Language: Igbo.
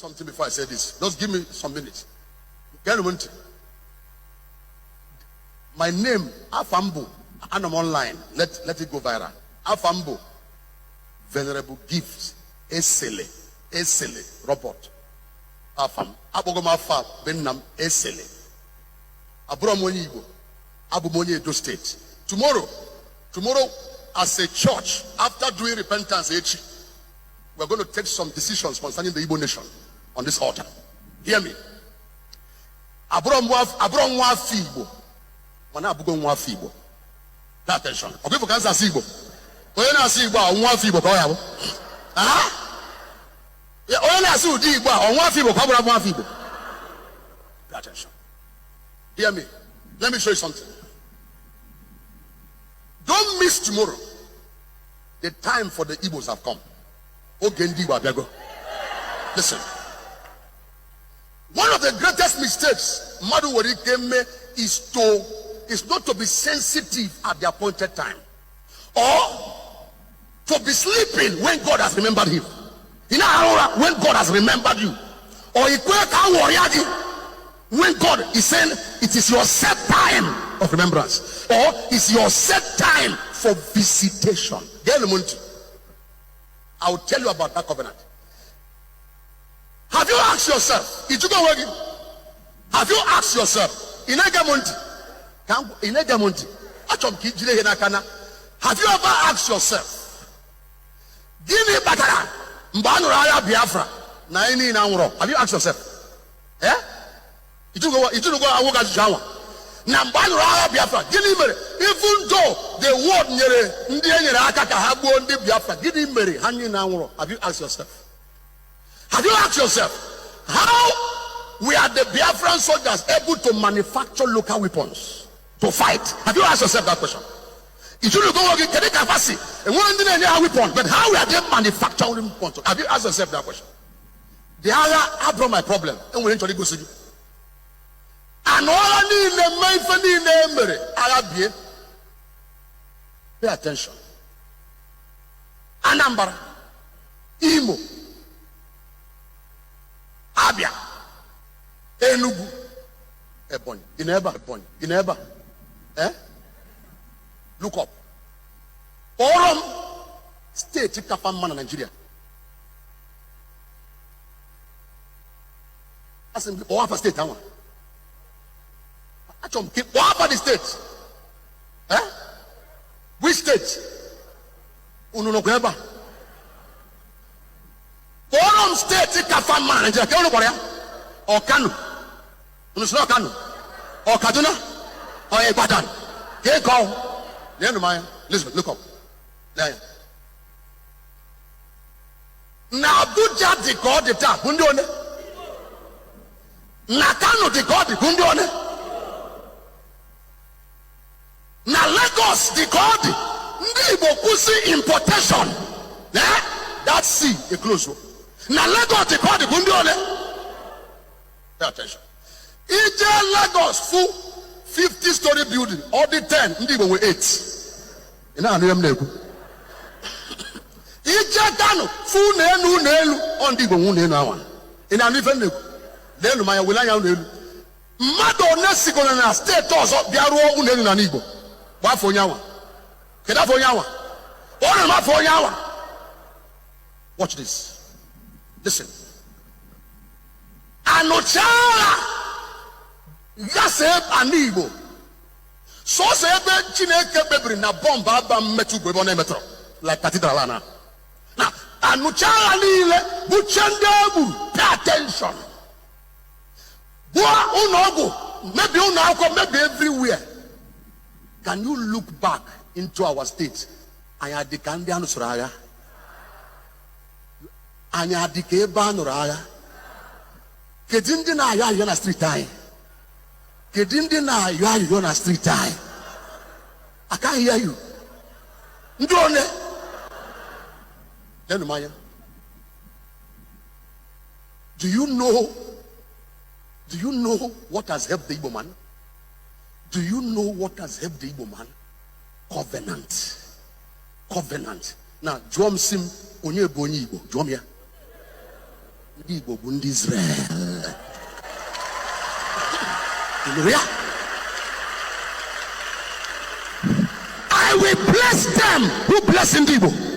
something before I say this. Just give me some minutes. My name, Afambo, and I'm online. Let it go viral. Afambo, Venerable Gifts, Esele, Robert. Afam, Abogoma Fa, Benam, Esele. Abromonyi Igbo, Abumonyi Edo State. Tomorrow, as a church, after doing repentance, we're going to take some decisions concerning the Igbo nation on this altar. Hear me. Abronwa Fibo. Mana Abugonwa Fibo. Pay attention. Okay, for cancer Fibo. When I see Igbo, Fibo, when I see Igbo, Fibo. Pay attention. Hear me. Let me show you something. Don't miss tomorrow. The time for the Igbos have come. Listen. One of the greatest mistakes Madu Warikeme is not to be sensitive at the appointed time, or to be sleeping when God has remembered him. You know, when God has remembered you, or when God is saying it is your set time of remembrance, or it's your set time for visitation. I will tell you about that covenant. Have you asked yourself? Have you asked yourself? Have you ever asked yourself? Give me batara. Biafra. Have you asked yourself? Eh? Even though the word have you asked yourself? Have you asked yourself how we are the Biafran soldiers able to manufacture local weapons to fight? Have you asked yourself that question? But how we are they manufacturing weapons? Have you asked yourself that question? The other I brought my problem and we eventually go see you. And all I need pay attention. Anambra, Imo, Abia, Enugu, Ebonyi, Ineba, look up. Orom state Kafamana, Nigeria. Assembly, or upper state, what about the state? Which state? Ununokweba. Forum state Kafan manager. Or Kanu. Unusno Kanu. Or Kaduna. Or Ibadan. Get call. Listen, look up. There. Now Abuja the God the tap. Hundone. Nakano the God the Hundone. Now Lagos the God Ndibokusi importation. That sea a close one. Now Lagos the God Bundione. Pay attention. Ije Lagos full 50-story building. All the 10 Ndibo were 8. You know I'm Ije Kano full nenu on Ndibo nenu one. In an even then my Wilaya nenu. Mado Nesiko na state also biaro unenu na Nibo. What for Yawa? Keda for Yawa? Or am I for Yawa? Watch this. Listen. Anochala Yaseb Anibo. So sebe Chineke bebri na bomba ba metu bebone metro. Like Cathedral Now, Anochala Lile Buchendebu. Pay attention. Boa unogo. Maybe unogo, maybe everywhere. Can you look back into our state? Anya dikandian suraya. Anya dikeba nuraya. Kedindi na ya yona street time. Kedindi na ya yona street time. I can't hear you. Ndone. Then Maya. Do you know what has helped the Igbo man? Do you know what has helped the Igbo man? Covenant. Now, Drum sim onye bonyi Igbo. Drum ya. ndị Igbo bụ ndị Israel. Hallelujah. I will bless them who bless ndị Igbo.